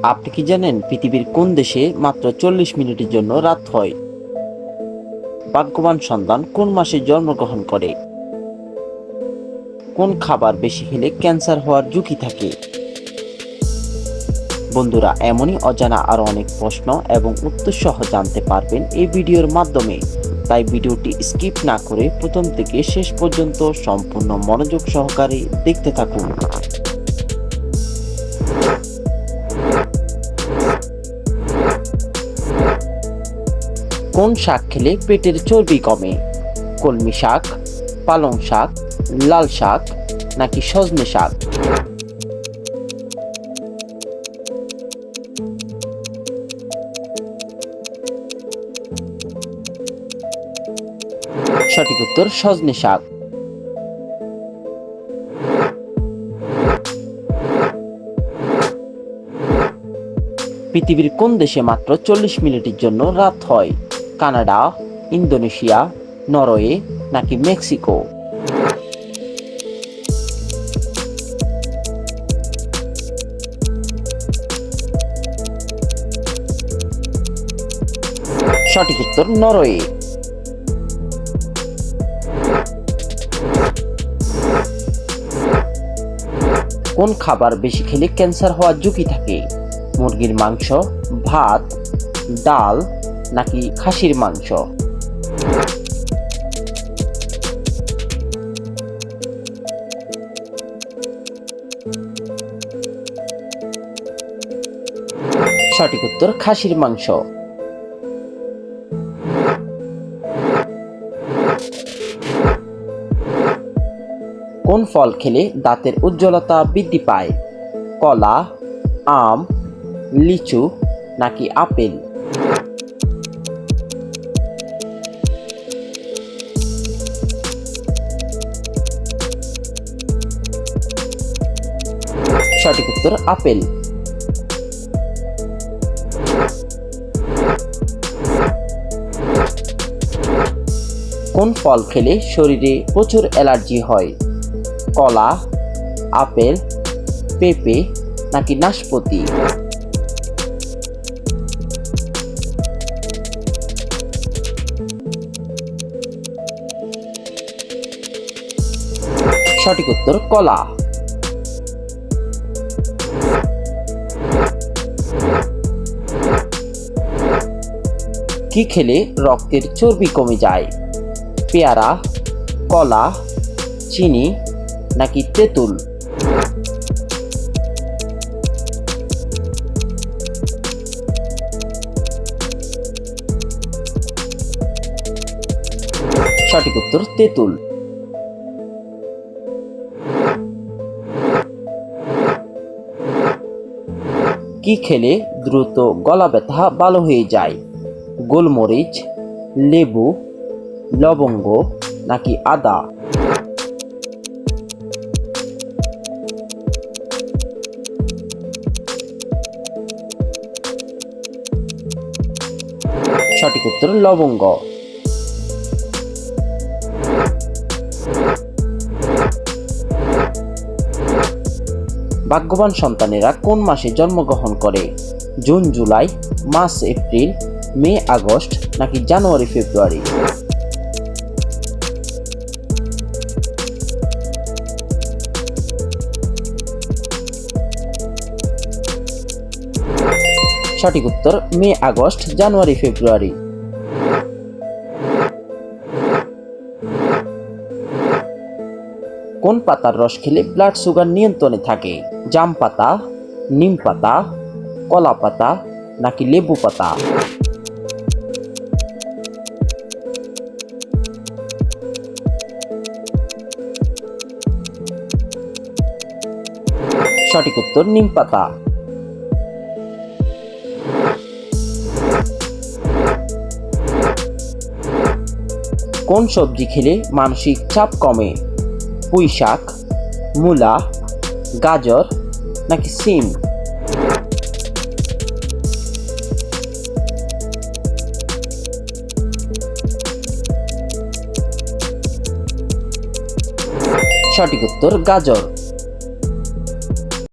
আপনি কি জানেন পৃথিবীর কোন দেশে মাত্র 40 মিনিটের জন্য রাত হয়? ভাগ্যবান সন্তান কোন মাসে জন্মগ্রহণ করে? কোন খাবার বেশি খেলে ক্যান্সার হওয়ার ঝুঁকি থাকে? বন্ধুরা, এমনই অজানা আরো অনেক প্রশ্ন এবং উত্তর সহ জানতে পারবেন এই ভিডিওর মাধ্যমে। তাই ভিডিওটি স্কিপ না করে প্রথম থেকে শেষ পর্যন্ত সম্পূর্ণ মনোযোগ সহকারে দেখতে থাকুন। কোন শাক খেলে পেটের চর্বি কমে? কলমি শাক, পালং শাক, লাল শাক নাকি সজনে শাক? সঠিক উত্তর সজনে শাক। পৃথিবীর কোন দেশে মাত্র 40 মিনিটের জন্য রাত হয়? কানাডা, ইন্দোনেশিয়া, নরওয়ে নাকি মেক্সিকো? সঠিক উত্তর নরওয়ে। কোন খাবার বেশি খেলে ক্যান্সার হওয়ার ঝুঁকি থাকে? মুরগির মাংস, ভাত, ডাল নাকি খাসির মাংস? সঠিক উত্তর খাসির মাংস। কোন ফল খেলে দাঁতের উজ্জ্বলতা বৃদ্ধি পায়? কলা, আম, লিচু নাকি আপেল? সঠিক উত্তর আপেল। কোন ফল খেলে শরীরে প্রচুর অ্যালার্জি হয়? কলা, আপেল, পেঁপে নাকি নাশপাতি? সঠিক উত্তর কলা। কি খেলে রক্তের চর্বি কমে যায়? পেয়ারা, কলা, চিনি নাকি তেঁতুল? সঠিক উত্তর তেঁতুল। কি খেলে দ্রুত গলা ব্যথা ভালো হয়ে যায়? গোলমরিচ, লেবু, লবঙ্গ নাকি আদা? সঠিক উত্তর লবঙ্গ। ভাগ্যবান সন্তানেরা কোন মাসে জন্মগ্রহণ করে? জুন, জুলাই, মার্চ, এপ্রিল, মে, আগস্ট নাকি জানুয়ারি, ফেব্রুয়ারি? সঠিক উত্তর মে, আগস্ট, জানুয়ারি, ফেব্রুয়ারি। কোন পাতার রস খেলে ব্লাড সুগার নিয়ন্ত্রণে থাকে? জাম পাতা, নিম পাতা, কলা পাতা নাকি লেবু পাতা? সঠিক উত্তর নিম পাতা। কোন সবজি খেলে মানসিক চাপ কমে? পুঁই শাক, মূলা, গাজর নাকি সিম? সঠিক উত্তর গাজর।